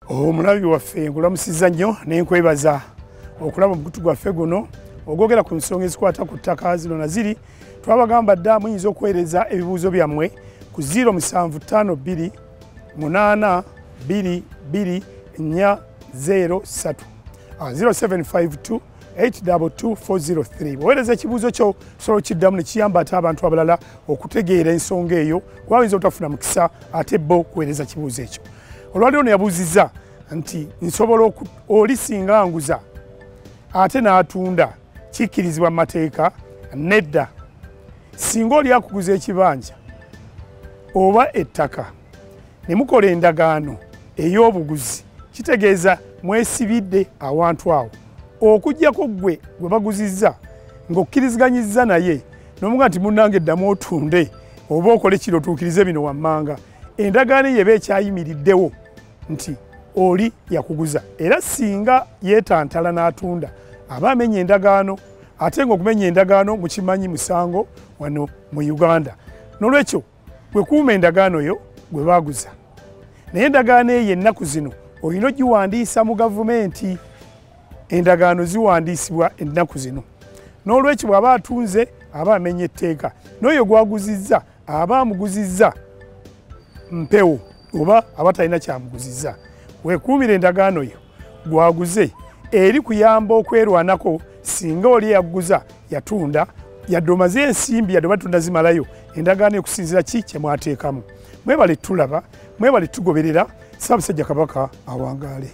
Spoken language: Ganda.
Omulabi waffe nkulamusiza nnyo n'enkwebaza okulaba omukutu gwaffe guno ogwogera ku nsonga ezikwata ku ttaka zino na ziri. Twabagamba dda muyinza okuweereza ebibuuzo byammwe ku 0752 8 22 403 0752 822 bweweereza ekibuuzo kyo sobola kiddamu ne kiyamba ate abantu abalala okutegeera ensonga eyo kuba bayinza obutafuna mukisa ate bo kuweereza kibuuzo ekyo. Olwaliro ono yabuuzizza nti nsobola oli singa nguza ate n'atunda kikkirizibwa mu mateeka? Nedda. Singa oli akuguza ekibanja oba ettaka ne mukola endagaano ey'obuguzi, kitegeeza mwesibidde awantu awo okuggyako gwe baguzizza ng'okkiriziganyizza naye n'omuga nti munnange eddamu otunde oba okole kino otuukirize bino wammanga. Endagaano eba ekyayimiriddewo nti oli yakuguza, era singa yeetantala n'atunda aba amenya endagaano, ate ng'okumenya endagaano mukimanyi musango wano mu Uganda. N'olwekyo gwe kuuma endagaano yo gwe baaguza, naye endagaano eyo ennaku zino olina ogiwandiisa mu gavumenti. Endagaano ziwandiisibwa ennaku zino. N'olwekyo bw'aba atunze aba amenya etteeka, n'oyo gwaguzizza aba amuguzizza mpewo oba aba talina kyamuguzizza. Weekuumira endagaano yo gwaguze eri kuyamba okwerwanako singa oli yaguza yatunda yadde omaze ensimbi yadde oba tunda zimalayo, endagaano ekusinzira ki kye mwateekamu. Mwebale tulaba, mwebale tugoberera. Ssaabasajja Kabaka awangaale.